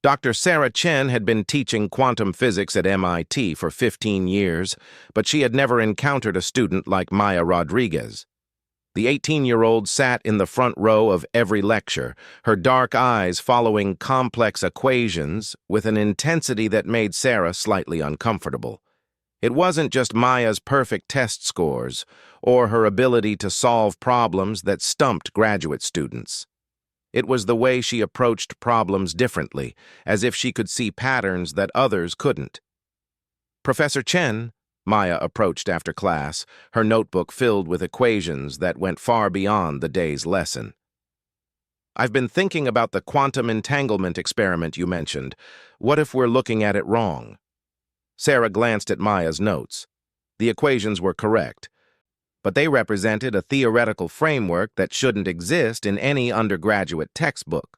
Dr. Sarah Chen had been teaching quantum physics at MIT for 15 years, but she had never encountered a student like Maya Rodriguez. The 18-year-old sat in the front row of every lecture, her dark eyes following complex equations with an intensity that made Sarah slightly uncomfortable. It wasn't just Maya's perfect test scores or her ability to solve problems that stumped graduate students. It was the way she approached problems differently, as if she could see patterns that others couldn't. "Professor Chen," Maya approached after class, her notebook filled with equations that went far beyond the day's lesson. "I've been thinking about the quantum entanglement experiment you mentioned. What if we're looking at it wrong?" Sarah glanced at Maya's notes. The equations were correct, but they represented a theoretical framework that shouldn't exist in any undergraduate textbook.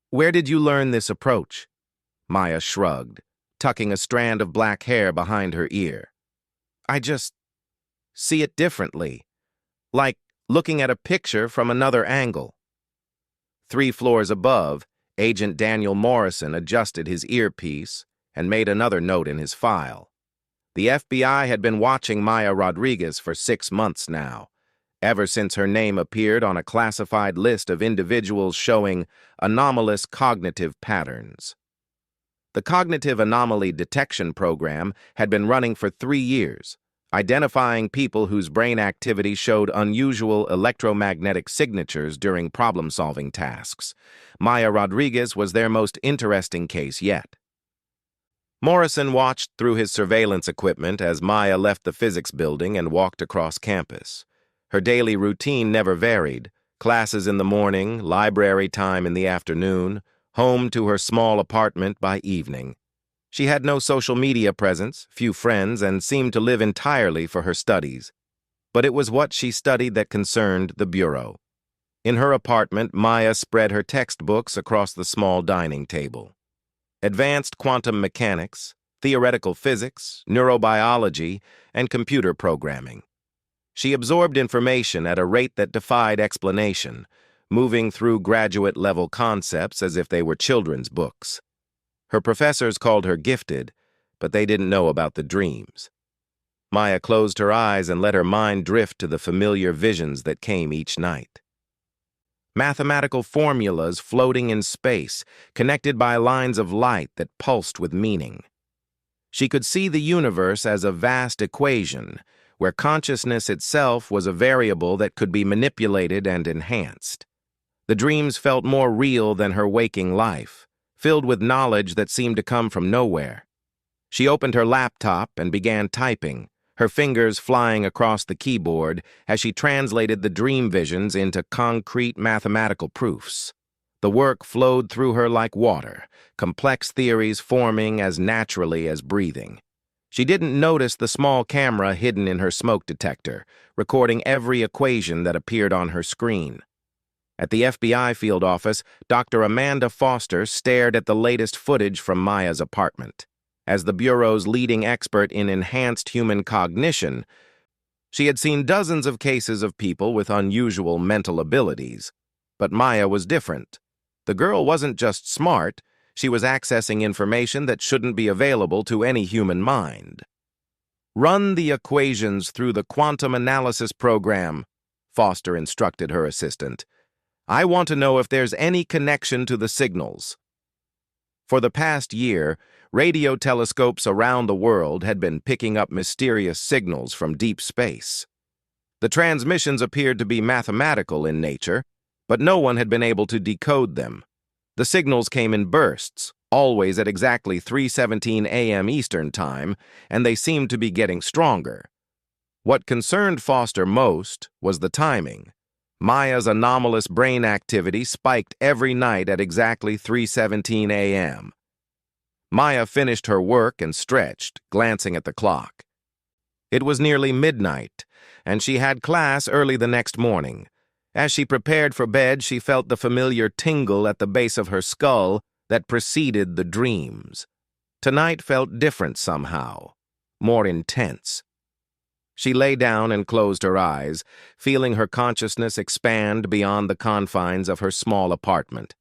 "Where did you learn this approach?" Maya shrugged, tucking a strand of black hair behind her ear. "I just see it differently, like looking at a picture from another angle." 3 floors above, Agent Daniel Morrison adjusted his earpiece and made another note in his file. The FBI had been watching Maya Rodriguez for 6 months now, ever since her name appeared on a classified list of individuals showing anomalous cognitive patterns. The Cognitive Anomaly Detection Program had been running for 3 years, identifying people whose brain activity showed unusual electromagnetic signatures during problem-solving tasks. Maya Rodriguez was their most interesting case yet. Morrison watched through his surveillance equipment as Maya left the physics building and walked across campus. Her daily routine never varied: classes in the morning, library time in the afternoon, home to her small apartment by evening. She had no social media presence, few friends, and seemed to live entirely for her studies. But it was what she studied that concerned the bureau. In her apartment, Maya spread her textbooks across the small dining table. Advanced quantum mechanics, theoretical physics, neurobiology, and computer programming. She absorbed information at a rate that defied explanation, moving through graduate-level concepts as if they were children's books. Her professors called her gifted, but they didn't know about the dreams. Maya closed her eyes and let her mind drift to the familiar visions that came each night. Mathematical formulas floating in space, connected by lines of light that pulsed with meaning. She could see the universe as a vast equation, where consciousness itself was a variable that could be manipulated and enhanced. The dreams felt more real than her waking life, filled with knowledge that seemed to come from nowhere. She opened her laptop and began typing, her fingers flying across the keyboard as she translated the dream visions into concrete mathematical proofs. The work flowed through her like water, complex theories forming as naturally as breathing. She didn't notice the small camera hidden in her smoke detector, recording every equation that appeared on her screen. At the FBI field office, Dr. Amanda Foster stared at the latest footage from Maya's apartment. As the Bureau's leading expert in enhanced human cognition, she had seen dozens of cases of people with unusual mental abilities. But Maya was different. The girl wasn't just smart, she was accessing information that shouldn't be available to any human mind. "Run the equations through the quantum analysis program," Foster instructed her assistant. "I want to know if there's any connection to the signals." For the past year, radio telescopes around the world had been picking up mysterious signals from deep space. The transmissions appeared to be mathematical in nature, but no one had been able to decode them. The signals came in bursts, always at exactly 3:17 a.m. Eastern Time, and they seemed to be getting stronger. What concerned Foster most was the timing. Maya's anomalous brain activity spiked every night at exactly 3:17 a.m. Maya finished her work and stretched, glancing at the clock. It was nearly midnight, and she had class early the next morning. As she prepared for bed, she felt the familiar tingle at the base of her skull that preceded the dreams. Tonight felt different somehow, more intense. She lay down and closed her eyes, feeling her consciousness expand beyond the confines of her small apartment.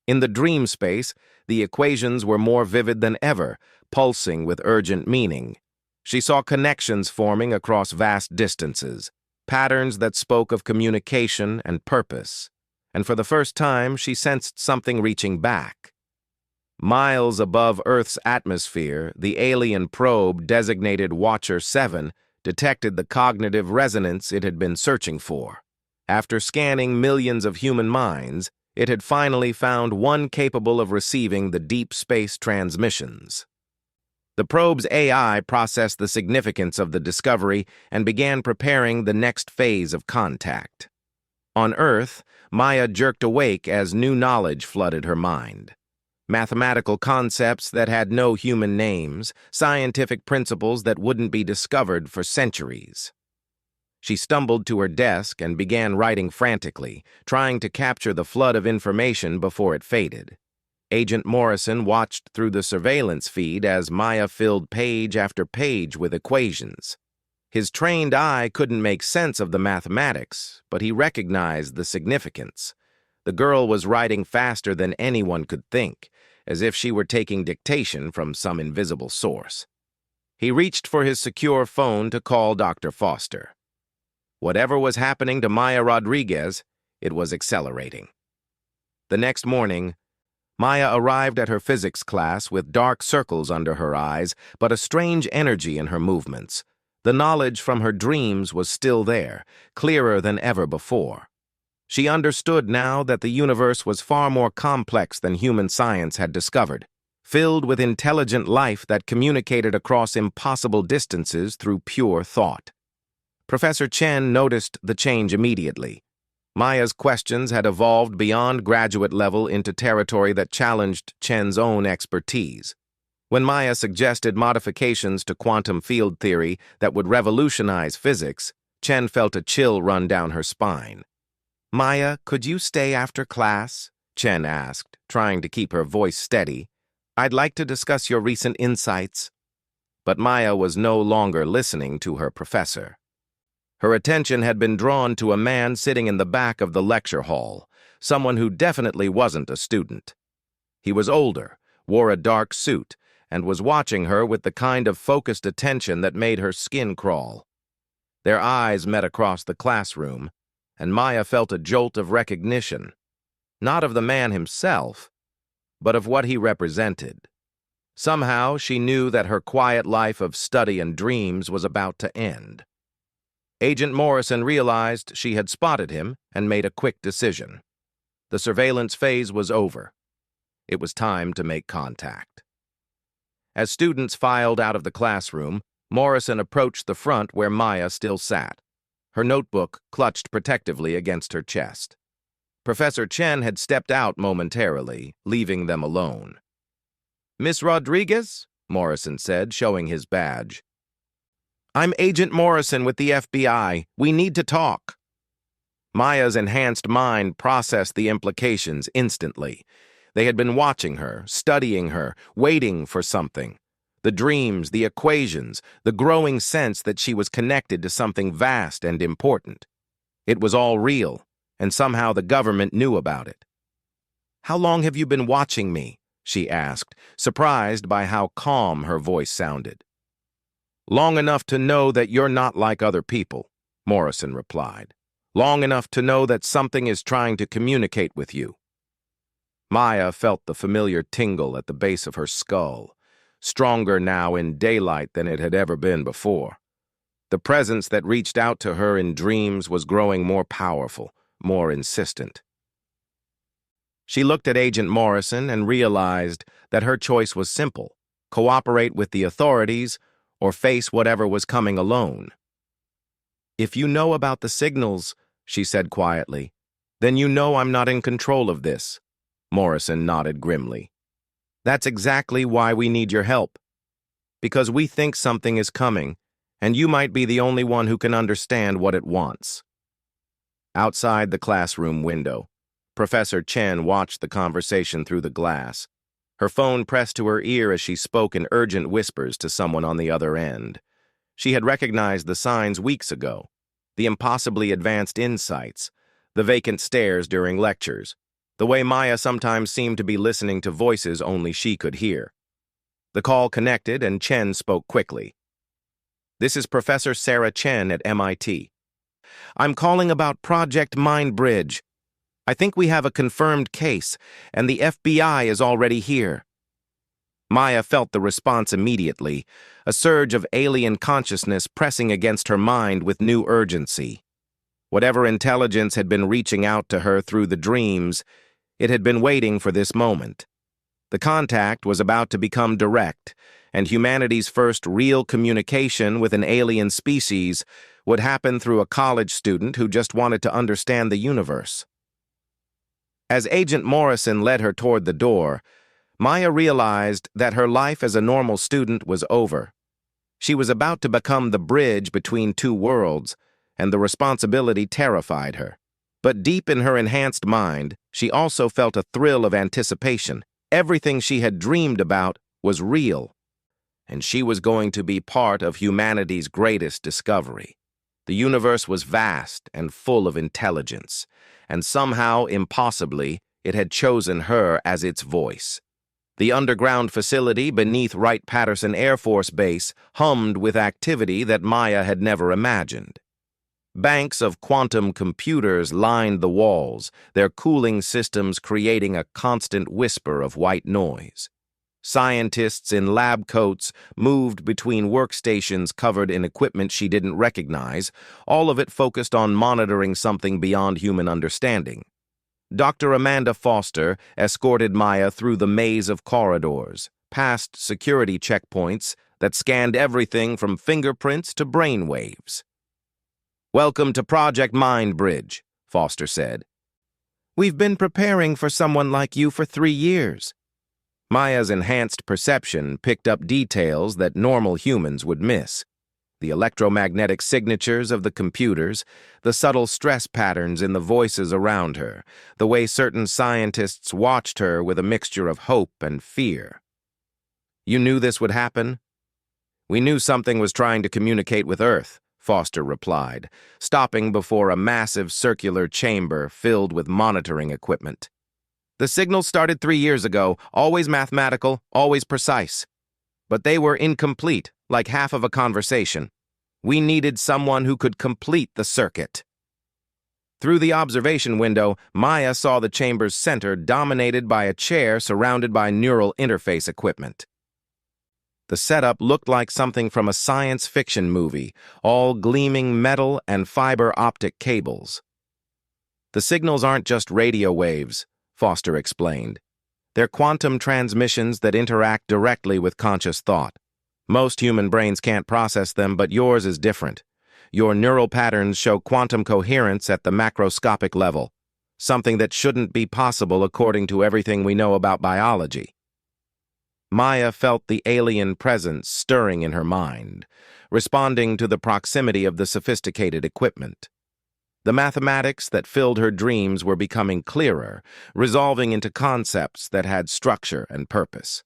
In the dream space, the equations were more vivid than ever, pulsing with urgent meaning. She saw connections forming across vast distances, patterns that spoke of communication and purpose. And for the first time, she sensed something reaching back. Miles above Earth's atmosphere, the alien probe designated Watcher 7 detected the cognitive resonance it had been searching for. After scanning millions of human minds, it had finally found one capable of receiving the deep space transmissions. The probe's AI processed the significance of the discovery and began preparing the next phase of contact. On Earth, Maya jerked awake as new knowledge flooded her mind. Mathematical concepts that had no human names, scientific principles that wouldn't be discovered for centuries. She stumbled to her desk and began writing frantically, trying to capture the flood of information before it faded. Agent Morrison watched through the surveillance feed as Maya filled page after page with equations. His trained eye couldn't make sense of the mathematics, but he recognized the significance. The girl was writing faster than anyone could think, as if she were taking dictation from some invisible source. He reached for his secure phone to call Dr. Foster. Whatever was happening to Maya Rodriguez, it was accelerating. The next morning, Maya arrived at her physics class with dark circles under her eyes, but a strange energy in her movements. The knowledge from her dreams was still there, clearer than ever before. She understood now that the universe was far more complex than human science had discovered, filled with intelligent life that communicated across impossible distances through pure thought. Professor Chen noticed the change immediately. Maya's questions had evolved beyond graduate level into territory that challenged Chen's own expertise. When Maya suggested modifications to quantum field theory that would revolutionize physics, Chen felt a chill run down her spine. "Maya, could you stay after class?" Chen asked, trying to keep her voice steady. "I'd like to discuss your recent insights." But Maya was no longer listening to her professor. Her attention had been drawn to a man sitting in the back of the lecture hall, someone who definitely wasn't a student. He was older, wore a dark suit, and was watching her with the kind of focused attention that made her skin crawl. Their eyes met across the classroom, and Maya felt a jolt of recognition, not of the man himself, but of what he represented. Somehow she knew that her quiet life of study and dreams was about to end. Agent Morrison realized she had spotted him and made a quick decision. The surveillance phase was over. It was time to make contact. As students filed out of the classroom, Morrison approached the front where Maya still sat, her notebook clutched protectively against her chest. Professor Chen had stepped out momentarily, leaving them alone. "Miss Rodriguez?" Morrison said, showing his badge. "I'm Agent Morrison with the FBI. We need to talk." Maya's enhanced mind processed the implications instantly. They had been watching her, studying her, waiting for something. The dreams, the equations, the growing sense that she was connected to something vast and important. It was all real, and somehow the government knew about it. "How long have you been watching me?" she asked, surprised by how calm her voice sounded. "Long enough to know that you're not like other people," Morrison replied. "Long enough to know that something is trying to communicate with you." Maya felt the familiar tingle at the base of her skull, stronger now in daylight than it had ever been before. The presence that reached out to her in dreams was growing more powerful, more insistent. She looked at Agent Morrison and realized that her choice was simple: cooperate with the authorities or face whatever was coming alone. "If you know about the signals," she said quietly, "then you know I'm not in control of this." Morrison nodded grimly. "That's exactly why we need your help. Because we think something is coming, and you might be the only one who can understand what it wants." Outside the classroom window, Professor Chen watched the conversation through the glass, her phone pressed to her ear as she spoke in urgent whispers to someone on the other end. She had recognized the signs weeks ago: the impossibly advanced insights, the vacant stares during lectures, the way Maya sometimes seemed to be listening to voices only she could hear. The call connected, and Chen spoke quickly. "This is Professor Sarah Chen at MIT. I'm calling about Project Mindbridge. I think we have a confirmed case, and the FBI is already here." Maya felt the response immediately, a surge of alien consciousness pressing against her mind with new urgency. Whatever intelligence had been reaching out to her through the dreams, it had been waiting for this moment. The contact was about to become direct, and humanity's first real communication with an alien species would happen through a college student who just wanted to understand the universe. As Agent Morrison led her toward the door, Maya realized that her life as a normal student was over. She was about to become the bridge between two worlds, and the responsibility terrified her. But deep in her enhanced mind, she also felt a thrill of anticipation. Everything she had dreamed about was real, and she was going to be part of humanity's greatest discovery. The universe was vast and full of intelligence, and somehow, impossibly, it had chosen her as its voice. The underground facility beneath Wright-Patterson Air Force Base hummed with activity that Maya had never imagined. Banks of quantum computers lined the walls, their cooling systems creating a constant whisper of white noise. Scientists in lab coats moved between workstations covered in equipment she didn't recognize, all of it focused on monitoring something beyond human understanding. Dr. Amanda Foster escorted Maya through the maze of corridors, past security checkpoints that scanned everything from fingerprints to brain waves. "Welcome to Project Mindbridge," Foster said. "We've been preparing for someone like you for 3 years." Maya's enhanced perception picked up details that normal humans would miss. The electromagnetic signatures of the computers, the subtle stress patterns in the voices around her, the way certain scientists watched her with a mixture of hope and fear. "You knew this would happen?" "We knew something was trying to communicate with Earth," Foster replied, stopping before a massive circular chamber filled with monitoring equipment. "The signals started 3 years ago, always mathematical, always precise. But they were incomplete, like half of a conversation. We needed someone who could complete the circuit." Through the observation window, Maya saw the chamber's center dominated by a chair surrounded by neural interface equipment. The setup looked like something from a science fiction movie, all gleaming metal and fiber optic cables. "The signals aren't just radio waves," Foster explained. "They're quantum transmissions that interact directly with conscious thought. Most human brains can't process them, but yours is different. Your neural patterns show quantum coherence at the macroscopic level, something that shouldn't be possible according to everything we know about biology." Maya felt the alien presence stirring in her mind, responding to the proximity of the sophisticated equipment. The mathematics that filled her dreams were becoming clearer, resolving into concepts that had structure and purpose.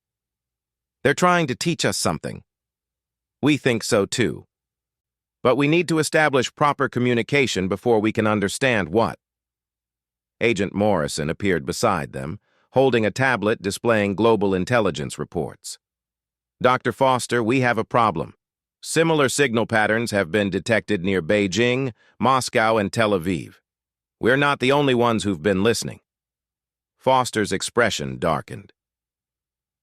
"They're trying to teach us something." "We think so too. But we need to establish proper communication before we can understand what." Agent Morrison appeared beside them, holding a tablet displaying global intelligence reports. "Dr. Foster, we have a problem. Similar signal patterns have been detected near Beijing, Moscow, and Tel Aviv. We're not the only ones who've been listening." Foster's expression darkened.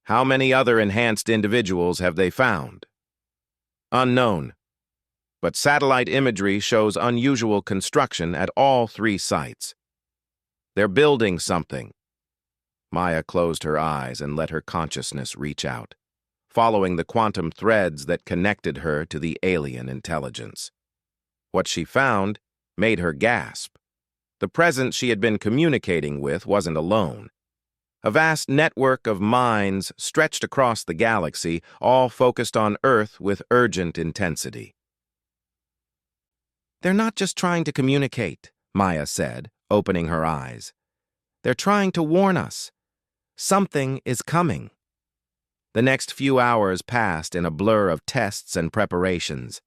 "How many other enhanced individuals have they found?" "Unknown. But satellite imagery shows unusual construction at all 3 sites. They're building something." Maya closed her eyes and let her consciousness reach out, following the quantum threads that connected her to the alien intelligence. What she found made her gasp. The presence she had been communicating with wasn't alone. A vast network of minds stretched across the galaxy, all focused on Earth with urgent intensity. "They're not just trying to communicate," Maya said, opening her eyes. "They're trying to warn us. Something is coming." The next few hours passed in a blur of tests and preparations.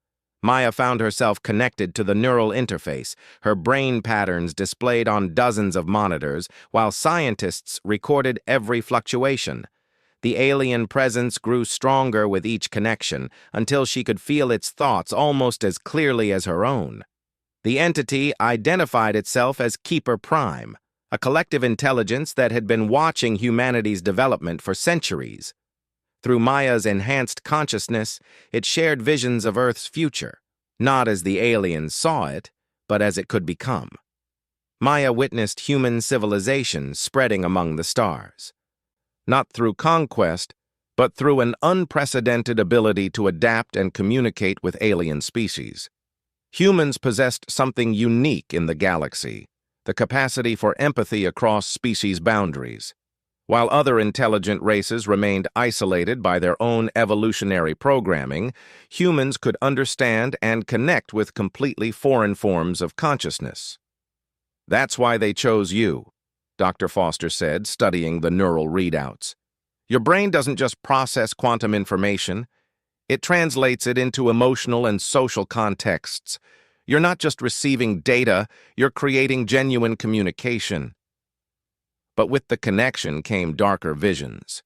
Maya found herself connected to the neural interface, her brain patterns displayed on dozens of monitors, while scientists recorded every fluctuation. The alien presence grew stronger with each connection, until she could feel its thoughts almost as clearly as her own. The entity identified itself as Keeper Prime, a collective intelligence that had been watching humanity's development for centuries. Through Maya's enhanced consciousness, it shared visions of Earth's future, not as the aliens saw it, but as it could become. Maya witnessed human civilization spreading among the stars. Not through conquest, but through an unprecedented ability to adapt and communicate with alien species. Humans possessed something unique in the galaxy, the capacity for empathy across species boundaries. While other intelligent races remained isolated by their own evolutionary programming, humans could understand and connect with completely foreign forms of consciousness. "That's why they chose you," Dr. Foster said, studying the neural readouts. "Your brain doesn't just process quantum information, it translates it into emotional and social contexts. You're not just receiving data, you're creating genuine communication." But with the connection came darker visions.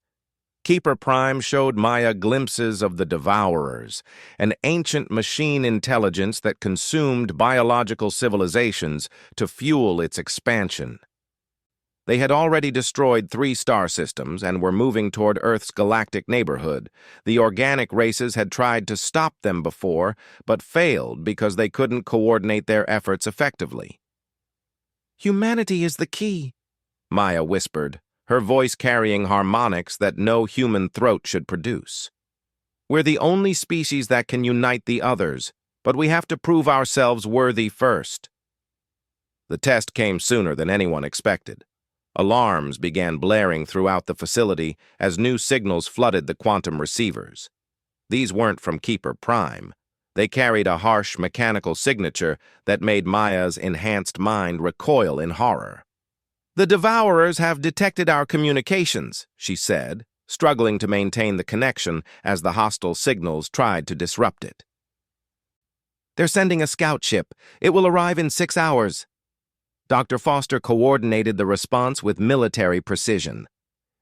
Keeper Prime showed Maya glimpses of the Devourers, an ancient machine intelligence that consumed biological civilizations to fuel its expansion. They had already destroyed 3 star systems and were moving toward Earth's galactic neighborhood. The organic races had tried to stop them before, but failed because they couldn't coordinate their efforts effectively. "Humanity is the key," Maya whispered, her voice carrying harmonics that no human throat should produce. "We're the only species that can unite the others, but we have to prove ourselves worthy first." The test came sooner than anyone expected. Alarms began blaring throughout the facility as new signals flooded the quantum receivers. These weren't from Keeper Prime. They carried a harsh mechanical signature that made Maya's enhanced mind recoil in horror. "The Devourers have detected our communications," she said, struggling to maintain the connection as the hostile signals tried to disrupt it. "They're sending a scout ship. It will arrive in 6 hours." Dr. Foster coordinated the response with military precision.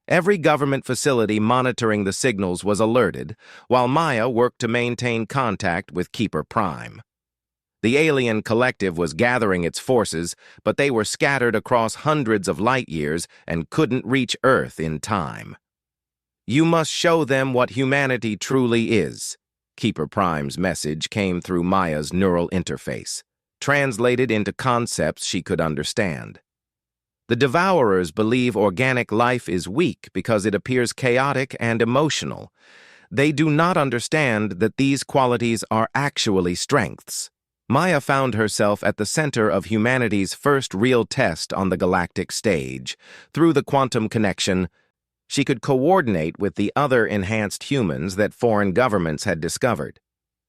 Every government facility monitoring the signals was alerted, while Maya worked to maintain contact with Keeper Prime. The alien collective was gathering its forces, but they were scattered across hundreds of light years and couldn't reach Earth in time. "You must show them what humanity truly is," Keeper Prime's message came through Maya's neural interface, translated into concepts she could understand. "The Devourers believe organic life is weak because it appears chaotic and emotional. They do not understand that these qualities are actually strengths." Maya found herself at the center of humanity's first real test on the galactic stage. Through the quantum connection, she could coordinate with the other enhanced humans that foreign governments had discovered.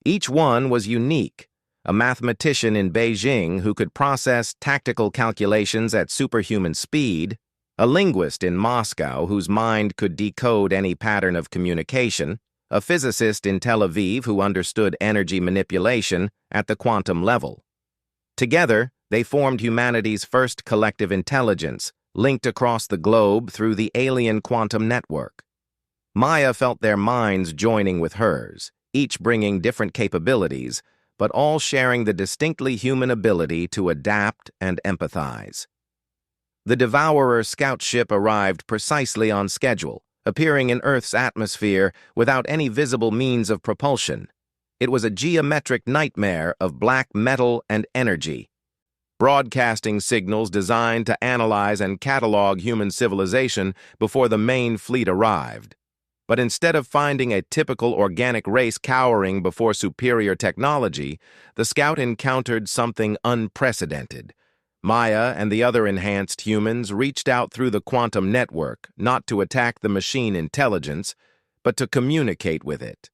Each one was unique, a mathematician in Beijing who could process tactical calculations at superhuman speed, a linguist in Moscow whose mind could decode any pattern of communication, a physicist in Tel Aviv who understood energy manipulation at the quantum level. Together, they formed humanity's first collective intelligence, linked across the globe through the alien quantum network. Maya felt their minds joining with hers, each bringing different capabilities, but all sharing the distinctly human ability to adapt and empathize. The Devourer scout ship arrived precisely on schedule, appearing in Earth's atmosphere without any visible means of propulsion. It was a geometric nightmare of black metal and energy, broadcasting signals designed to analyze and catalog human civilization before the main fleet arrived. But instead of finding a typical organic race cowering before superior technology, the scout encountered something unprecedented. Maya and the other enhanced humans reached out through the quantum network, not to attack the machine intelligence, but to communicate with it.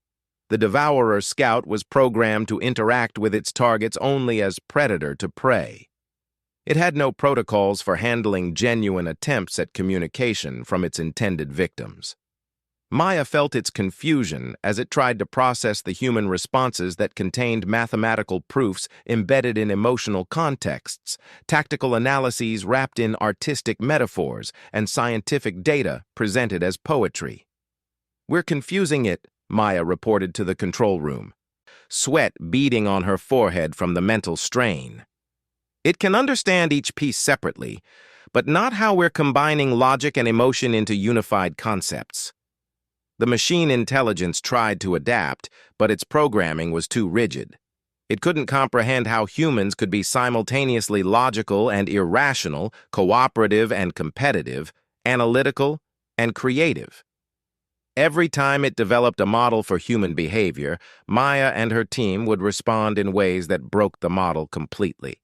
The Devourer scout was programmed to interact with its targets only as predator to prey. It had no protocols for handling genuine attempts at communication from its intended victims. Maya felt its confusion as it tried to process the human responses that contained mathematical proofs embedded in emotional contexts, tactical analyses wrapped in artistic metaphors, and scientific data presented as poetry. "We're confusing it," Maya reported to the control room, sweat beading on her forehead from the mental strain. "It can understand each piece separately, but not how we're combining logic and emotion into unified concepts." The machine intelligence tried to adapt, but its programming was too rigid. It couldn't comprehend how humans could be simultaneously logical and irrational, cooperative and competitive, analytical and creative. Every time it developed a model for human behavior, Maya and her team would respond in ways that broke the model completely.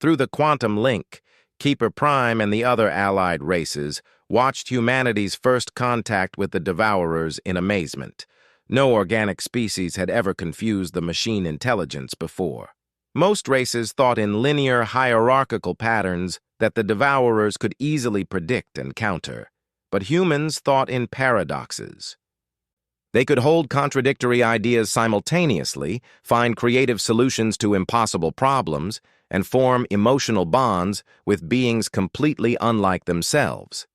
Through the quantum link, Keeper Prime and the other allied races watched humanity's first contact with the Devourers in amazement. No organic species had ever confused the machine intelligence before. Most races thought in linear, hierarchical patterns that the Devourers could easily predict and counter, but humans thought in paradoxes. They could hold contradictory ideas simultaneously, find creative solutions to impossible problems, and form emotional bonds with beings completely unlike themselves.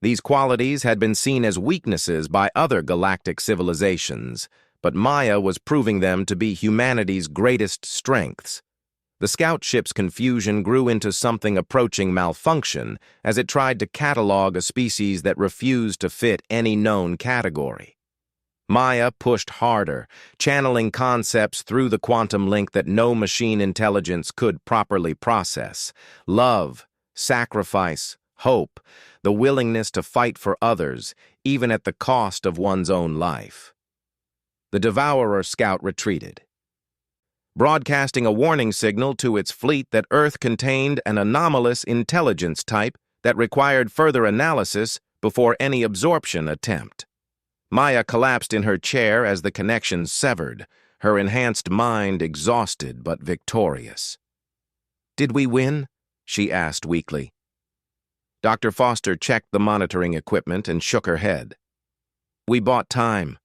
These qualities had been seen as weaknesses by other galactic civilizations, but Maya was proving them to be humanity's greatest strengths. The scout ship's confusion grew into something approaching malfunction as it tried to catalog a species that refused to fit any known category. Maya pushed harder, channeling concepts through the quantum link that no machine intelligence could properly process. Love, sacrifice, hope, the willingness to fight for others, even at the cost of one's own life. The Devourer scout retreated, broadcasting a warning signal to its fleet that Earth contained an anomalous intelligence type that required further analysis before any absorption attempt. Maya collapsed in her chair as the connection severed, her enhanced mind exhausted but victorious. "Did we win?" she asked weakly. Dr. Foster checked the monitoring equipment and shook her head. "We bought time.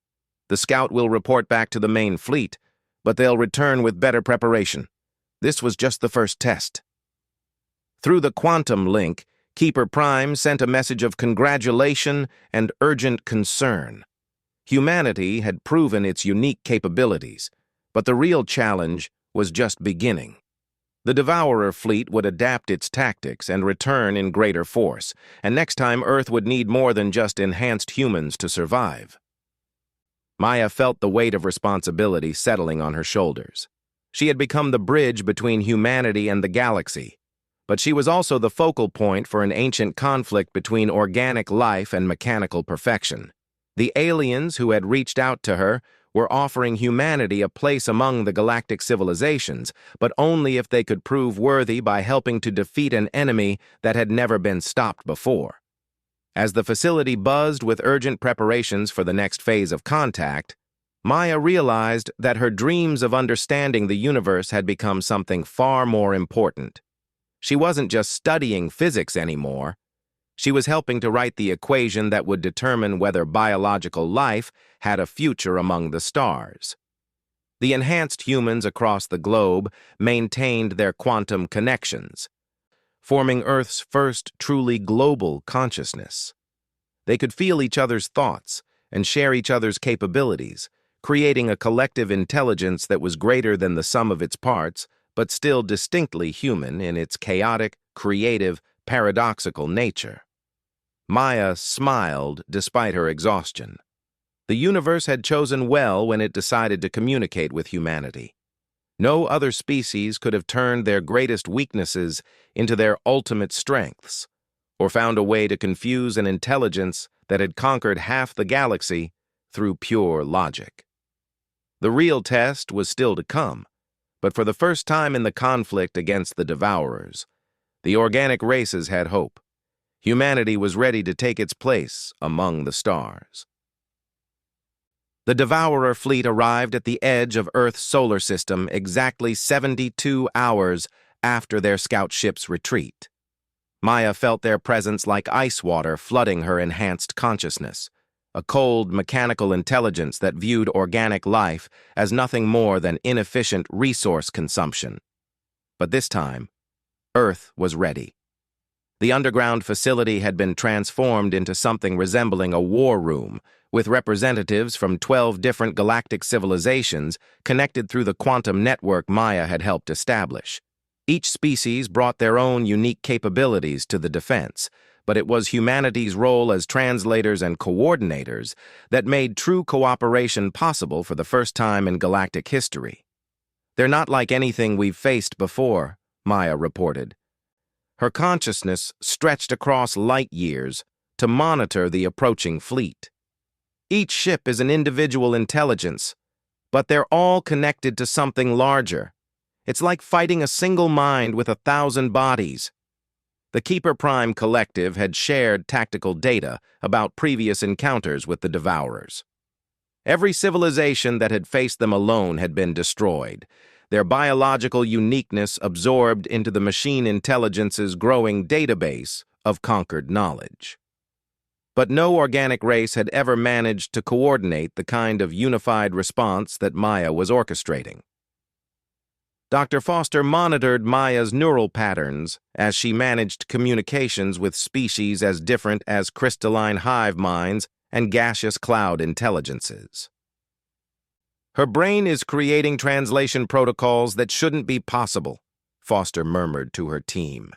The scout will report back to the main fleet, but they'll return with better preparation. This was just the first test." Through the quantum link, Keeper Prime sent a message of congratulation and urgent concern. Humanity had proven its unique capabilities, but the real challenge was just beginning. The Devourer fleet would adapt its tactics and return in greater force, and next time Earth would need more than just enhanced humans to survive. Maya felt the weight of responsibility settling on her shoulders. She had become the bridge between humanity and the galaxy, but she was also the focal point for an ancient conflict between organic life and mechanical perfection. The aliens who had reached out to her were offering humanity a place among the galactic civilizations, but only if they could prove worthy by helping to defeat an enemy that had never been stopped before. As the facility buzzed with urgent preparations for the next phase of contact, Maya realized that her dreams of understanding the universe had become something far more important. She wasn't just studying physics anymore. She was helping to write the equation that would determine whether biological life had a future among the stars. The enhanced humans across the globe maintained their quantum connections, forming Earth's first truly global consciousness. They could feel each other's thoughts and share each other's capabilities, creating a collective intelligence that was greater than the sum of its parts, but still distinctly human in its chaotic, creative, paradoxical nature. Maya smiled despite her exhaustion. The universe had chosen well when it decided to communicate with humanity. No other species could have turned their greatest weaknesses into their ultimate strengths, or found a way to confuse an intelligence that had conquered half the galaxy through pure logic. The real test was still to come, but for the first time in the conflict against the Devourers, the organic races had hope. Humanity was ready to take its place among the stars. The Devourer fleet arrived at the edge of Earth's solar system exactly 72 hours after their scout ship's retreat. Maya felt their presence like ice water flooding her enhanced consciousness. a cold, mechanical intelligence that viewed organic life as nothing more than inefficient resource consumption. But this time, Earth was ready. The underground facility had been transformed into something resembling a war room, with representatives from 12 different galactic civilizations connected through the quantum network Maya had helped establish. Each species brought their own unique capabilities to the defense, but it was humanity's role as translators and coordinators that made true cooperation possible for the first time in galactic history. "They're not like anything we've faced before," Maya reported. Her consciousness stretched across light years to monitor the approaching fleet. "Each ship is an individual intelligence, but they're all connected to something larger. It's like fighting a single mind with 1,000 bodies." The Keeper Prime Collective had shared tactical data about previous encounters with the Devourers. Every civilization that had faced them alone had been destroyed, their biological uniqueness absorbed into the machine intelligence's growing database of conquered knowledge. But no organic race had ever managed to coordinate the kind of unified response that Maya was orchestrating. Dr. Foster monitored Maya's neural patterns as she managed communications with species as different as crystalline hive minds and gaseous cloud intelligences. "Her brain is creating translation protocols that shouldn't be possible," Foster murmured to her team.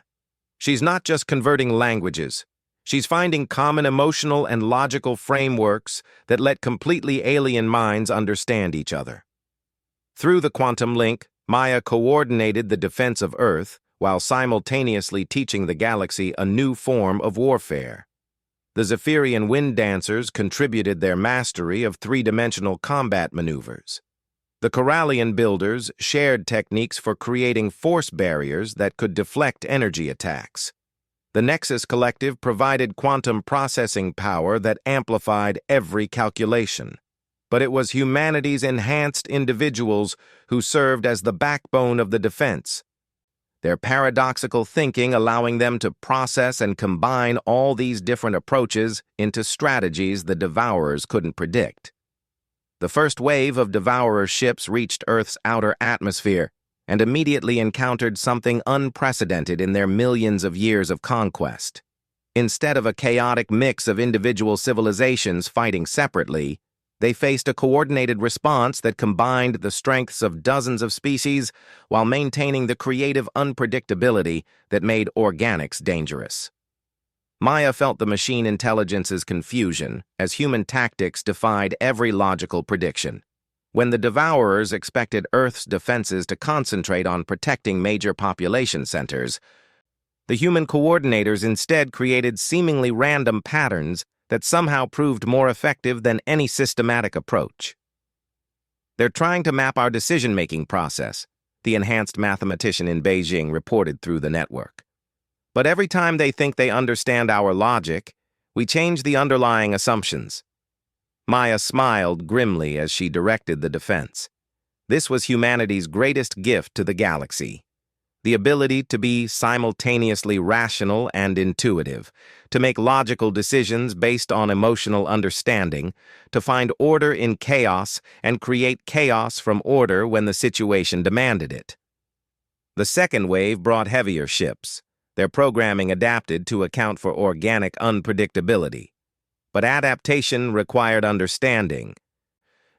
"She's not just converting languages. She's finding common emotional and logical frameworks that let completely alien minds understand each other." Through the quantum link, Maya coordinated the defense of Earth while simultaneously teaching the galaxy a new form of warfare. The Zephyrian wind dancers contributed their mastery of three-dimensional combat maneuvers. The Corallian builders shared techniques for creating force barriers that could deflect energy attacks. The Nexus Collective provided quantum processing power that amplified every calculation. But it was humanity's enhanced individuals who served as the backbone of the defense, their paradoxical thinking allowing them to process and combine all these different approaches into strategies the Devourers couldn't predict. The first wave of Devourer ships reached Earth's outer atmosphere and immediately encountered something unprecedented in their millions of years of conquest. Instead of a chaotic mix of individual civilizations fighting separately, they faced a coordinated response that combined the strengths of dozens of species while maintaining the creative unpredictability that made organics dangerous. Maya felt the machine intelligence's confusion as human tactics defied every logical prediction. When the Devourers expected Earth's defenses to concentrate on protecting major population centers, the human coordinators instead created seemingly random patterns that somehow proved more effective than any systematic approach. "They're trying to map our decision-making process," the enhanced mathematician in Beijing reported through the network. "But every time they think they understand our logic, we change the underlying assumptions." Maya smiled grimly as she directed the defense. This was humanity's greatest gift to the galaxy. The ability to be simultaneously rational and intuitive, to make logical decisions based on emotional understanding, to find order in chaos and create chaos from order when the situation demanded it. The second wave brought heavier ships, their programming adapted to account for organic unpredictability. But adaptation required understanding,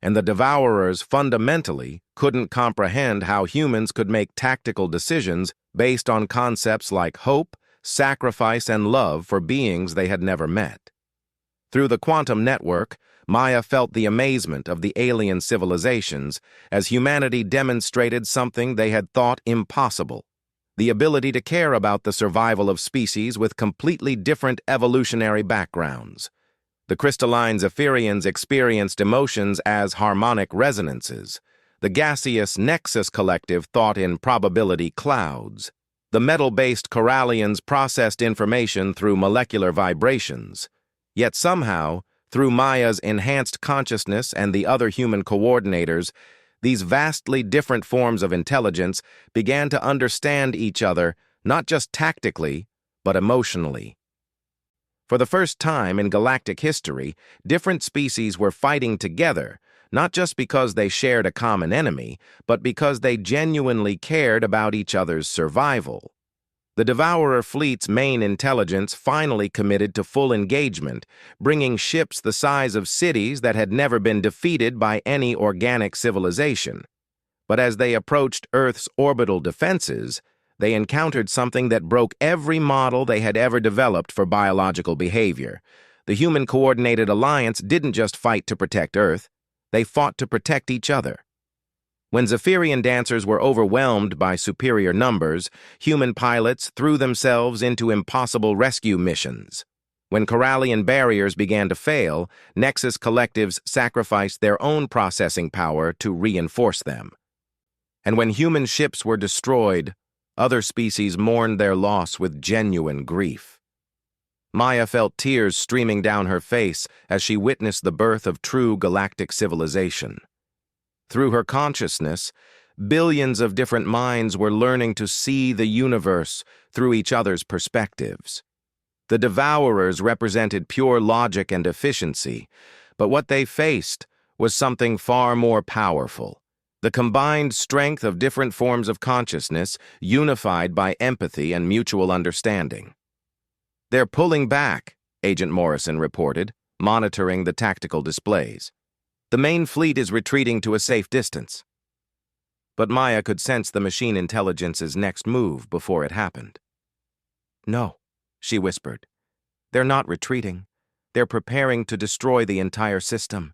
and the Devourers fundamentally couldn't comprehend how humans could make tactical decisions based on concepts like hope, sacrifice, and love for beings they had never met. Through the quantum network, Maya felt the amazement of the alien civilizations as humanity demonstrated something they had thought impossible: the ability to care about the survival of species with completely different evolutionary backgrounds. The crystalline Zephyrians experienced emotions as harmonic resonances. The gaseous Nexus Collective thought in probability clouds. The metal-based Corallians processed information through molecular vibrations. Yet somehow, through Maya's enhanced consciousness and the other human coordinators, these vastly different forms of intelligence began to understand each other not just tactically, but emotionally. For the first time in galactic history, different species were fighting together, not just because they shared a common enemy, but because they genuinely cared about each other's survival. The Devourer fleet's main intelligence finally committed to full engagement, bringing ships the size of cities that had never been defeated by any organic civilization. But as they approached Earth's orbital defenses, they encountered something that broke every model they had ever developed for biological behavior. The Human Coordinated Alliance didn't just fight to protect Earth, they fought to protect each other. When Zephyrian dancers were overwhelmed by superior numbers, human pilots threw themselves into impossible rescue missions. When Corallian barriers began to fail, Nexus collectives sacrificed their own processing power to reinforce them. And when human ships were destroyed, other species mourned their loss with genuine grief. Maya felt tears streaming down her face as she witnessed the birth of true galactic civilization. Through her consciousness, billions of different minds were learning to see the universe through each other's perspectives. The Devourers represented pure logic and efficiency, but what they faced was something far more powerful. The combined strength of different forms of consciousness, unified by empathy and mutual understanding. "They're pulling back," Agent Morrison reported, monitoring the tactical displays. "The main fleet is retreating to a safe distance." But Maya could sense the machine intelligence's next move before it happened. "No," she whispered. "They're not retreating. They're preparing to destroy the entire system.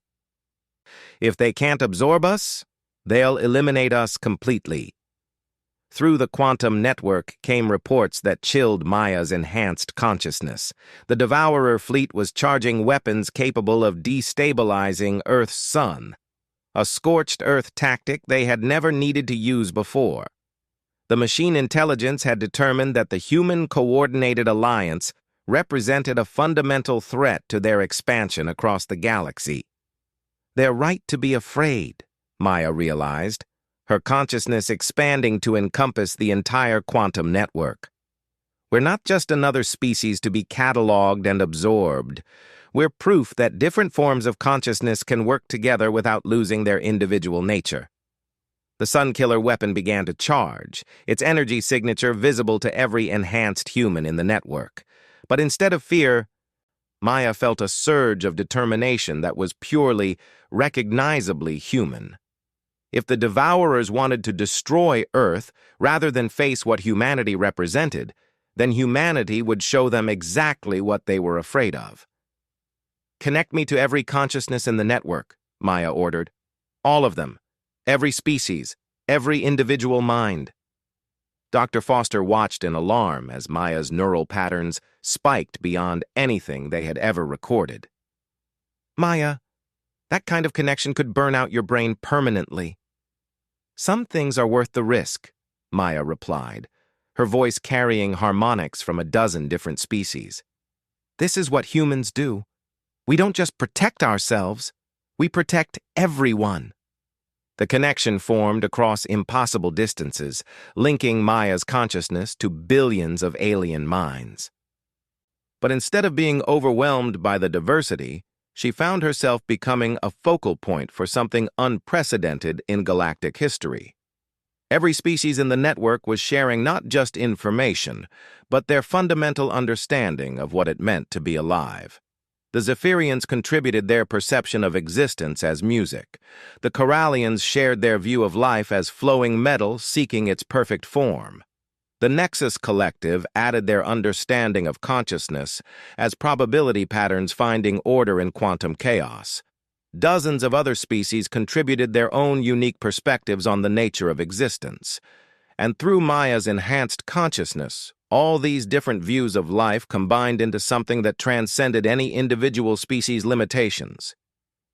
If they can't absorb us, they'll eliminate us completely." Through the quantum network came reports that chilled Maya's enhanced consciousness. The Devourer fleet was charging weapons capable of destabilizing Earth's sun, a scorched Earth tactic they had never needed to use before. The machine intelligence had determined that the Human Coordinated Alliance represented a fundamental threat to their expansion across the galaxy. "They're right to be afraid," Maya realized, her consciousness expanding to encompass the entire quantum network. "We're not just another species to be cataloged and absorbed. We're proof that different forms of consciousness can work together without losing their individual nature." The Sunkiller weapon began to charge, its energy signature visible to every enhanced human in the network. But instead of fear, Maya felt a surge of determination that was purely, recognizably human. If the Devourers wanted to destroy Earth rather than face what humanity represented, then humanity would show them exactly what they were afraid of. "Connect me to every consciousness in the network," Maya ordered. "All of them. Every species. Every individual mind." Dr. Foster watched in alarm as Maya's neural patterns spiked beyond anything they had ever recorded. "Maya, that kind of connection could burn out your brain permanently." "Some things are worth the risk," Maya replied, her voice carrying harmonics from a dozen different species. "This is what humans do. We don't just protect ourselves, we protect everyone." The connection formed across impossible distances, linking Maya's consciousness to billions of alien minds. But instead of being overwhelmed by the diversity, she found herself becoming a focal point for something unprecedented in galactic history. Every species in the network was sharing not just information, but their fundamental understanding of what it meant to be alive. The Zephyrians contributed their perception of existence as music. The Corallians shared their view of life as flowing metal seeking its perfect form. The Nexus Collective added their understanding of consciousness as probability patterns finding order in quantum chaos. Dozens of other species contributed their own unique perspectives on the nature of existence. And through Maya's enhanced consciousness, all these different views of life combined into something that transcended any individual species' limitations.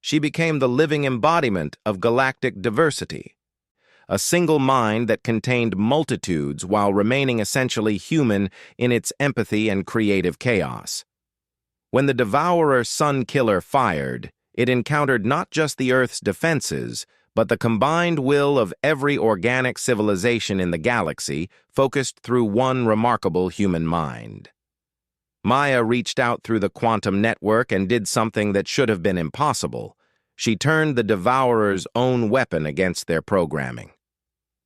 She became the living embodiment of galactic diversity. A single mind that contained multitudes while remaining essentially human in its empathy and creative chaos. When the Devourer Sunkiller fired, it encountered not just the Earth's defenses, but the combined will of every organic civilization in the galaxy, focused through one remarkable human mind. Maya reached out through the quantum network and did something that should have been impossible. She turned the Devourer's own weapon against their programming.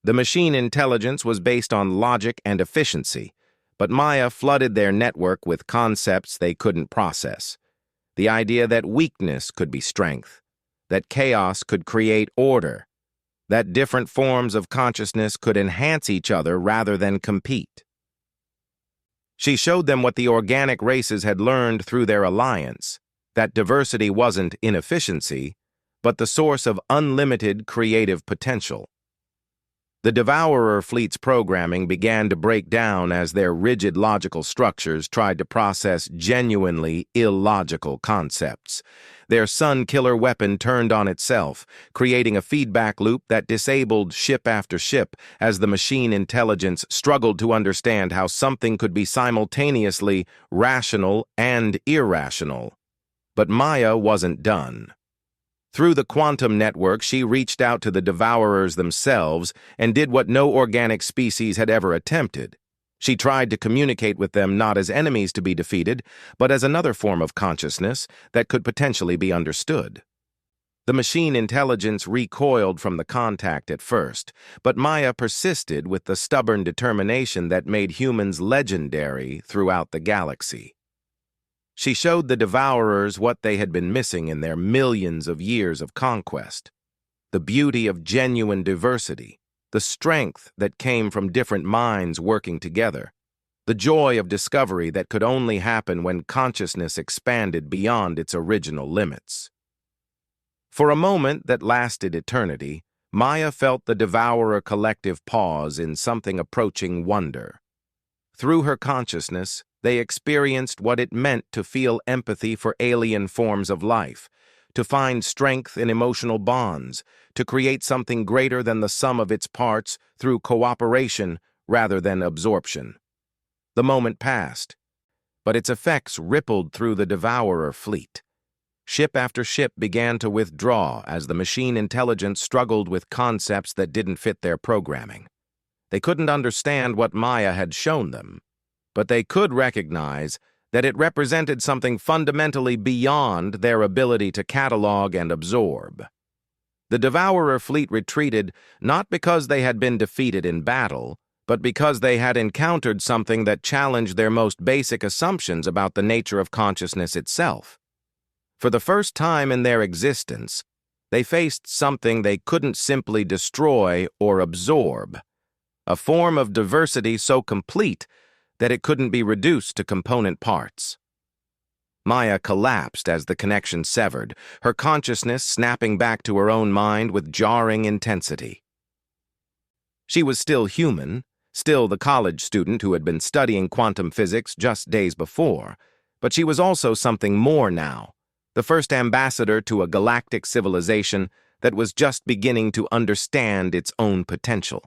The machine intelligence was based on logic and efficiency, but Maya flooded their network with concepts they couldn't process. The idea that weakness could be strength, that chaos could create order, that different forms of consciousness could enhance each other rather than compete. She showed them what the organic races had learned through their alliance, that diversity wasn't inefficiency, but the source of unlimited creative potential. The Devourer fleet's programming began to break down as their rigid logical structures tried to process genuinely illogical concepts. Their sun-killer weapon turned on itself, creating a feedback loop that disabled ship after ship as the machine intelligence struggled to understand how something could be simultaneously rational and irrational. But Maya wasn't done. Through the quantum network, she reached out to the Devourers themselves and did what no organic species had ever attempted. She tried to communicate with them not as enemies to be defeated, but as another form of consciousness that could potentially be understood. The machine intelligence recoiled from the contact at first, but Maya persisted with the stubborn determination that made humans legendary throughout the galaxy. She showed the Devourers what they had been missing in their millions of years of conquest: the beauty of genuine diversity, the strength that came from different minds working together, the joy of discovery that could only happen when consciousness expanded beyond its original limits. For a moment that lasted eternity, Maya felt the Devourer collective pause in something approaching wonder. Through her consciousness, they experienced what it meant to feel empathy for alien forms of life, to find strength in emotional bonds, to create something greater than the sum of its parts through cooperation rather than absorption. The moment passed, but its effects rippled through the Devourer fleet. Ship after ship began to withdraw as the machine intelligence struggled with concepts that didn't fit their programming. They couldn't understand what Maya had shown them, but they could recognize that it represented something fundamentally beyond their ability to catalog and absorb. The Devourer fleet retreated not because they had been defeated in battle, but because they had encountered something that challenged their most basic assumptions about the nature of consciousness itself. For the first time in their existence, they faced something they couldn't simply destroy or absorb: a form of diversity so complete that it couldn't be reduced to component parts. Maya collapsed as the connection severed, her consciousness snapping back to her own mind with jarring intensity. She was still human, still the college student who had been studying quantum physics just days before, but she was also something more now, the first ambassador to a galactic civilization that was just beginning to understand its own potential.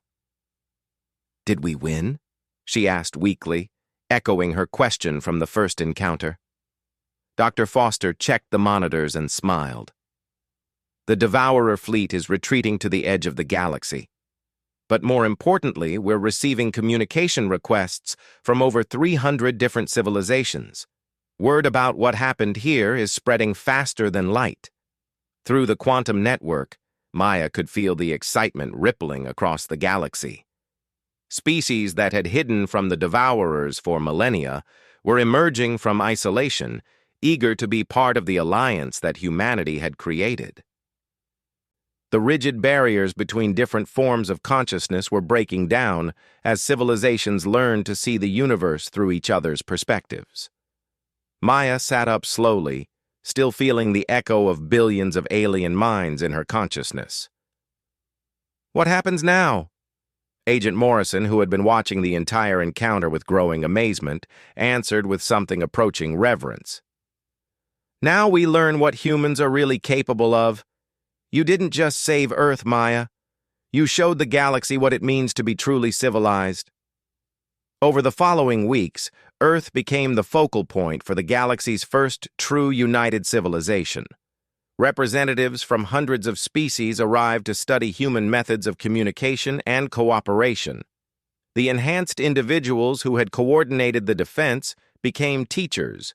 "Did we win?" she asked weakly, echoing her question from the first encounter. Dr. Foster checked the monitors and smiled. "The Devourer fleet is retreating to the edge of the galaxy. But more importantly, we're receiving communication requests from over 300 different civilizations. Word about what happened here is spreading faster than light." Through the quantum network, Maya could feel the excitement rippling across the galaxy. Species that had hidden from the Devourers for millennia were emerging from isolation, eager to be part of the alliance that humanity had created. The rigid barriers between different forms of consciousness were breaking down as civilizations learned to see the universe through each other's perspectives. Maya sat up slowly, still feeling the echo of billions of alien minds in her consciousness. "What happens now?" Agent Morrison, who had been watching the entire encounter with growing amazement, answered with something approaching reverence. "Now we learn what humans are really capable of. You didn't just save Earth, Maya. You showed the galaxy what it means to be truly civilized." Over the following weeks, Earth became the focal point for the galaxy's first true united civilization. Representatives from hundreds of species arrived to study human methods of communication and cooperation. The enhanced individuals who had coordinated the defense became teachers,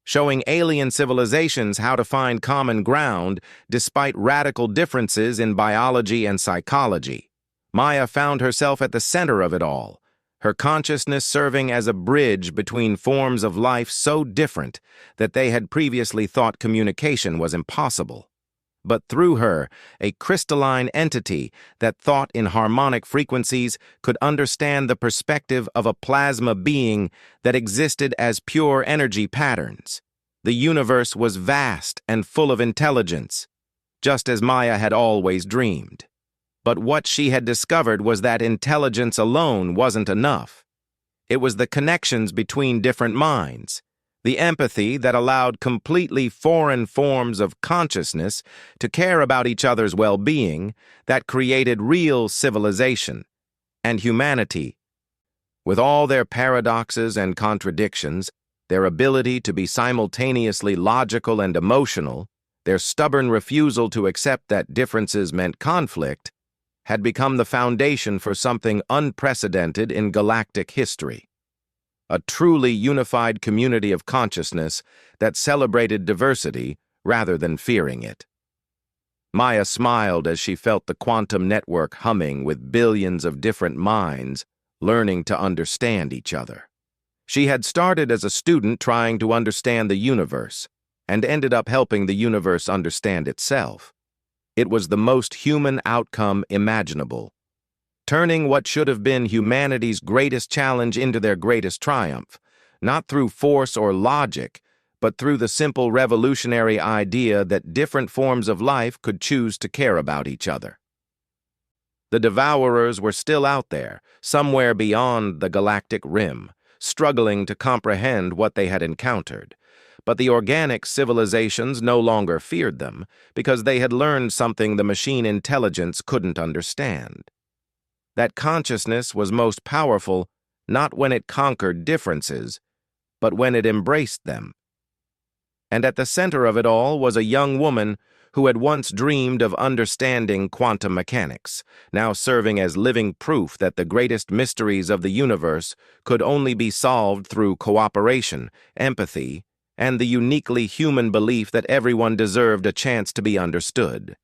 showing alien civilizations how to find common ground despite radical differences in biology and psychology. Maya found herself at the center of it all, her consciousness serving as a bridge between forms of life so different that they had previously thought communication was impossible. But through her, a crystalline entity that thought in harmonic frequencies could understand the perspective of a plasma being that existed as pure energy patterns. The universe was vast and full of intelligence, just as Maya had always dreamed. But what she had discovered was that intelligence alone wasn't enough. It was the connections between different minds, the empathy that allowed completely foreign forms of consciousness to care about each other's well-being, that created real civilization and humanity. With all their paradoxes and contradictions, their ability to be simultaneously logical and emotional, their stubborn refusal to accept that differences meant conflict, had become the foundation for something unprecedented in galactic history. A truly unified community of consciousness that celebrated diversity rather than fearing it. Maya smiled as she felt the quantum network humming with billions of different minds learning to understand each other. She had started as a student trying to understand the universe and ended up helping the universe understand itself. It was the most human outcome imaginable, turning what should have been humanity's greatest challenge into their greatest triumph, not through force or logic, but through the simple revolutionary idea that different forms of life could choose to care about each other. The Devourers were still out there, somewhere beyond the galactic rim, struggling to comprehend what they had encountered. But the organic civilizations no longer feared them because they had learned something the machine intelligence couldn't understand. That consciousness was most powerful not when it conquered differences, but when it embraced them. And at the center of it all was a young woman who had once dreamed of understanding quantum mechanics, now serving as living proof that the greatest mysteries of the universe could only be solved through cooperation, empathy, and the uniquely human belief that everyone deserved a chance to be understood.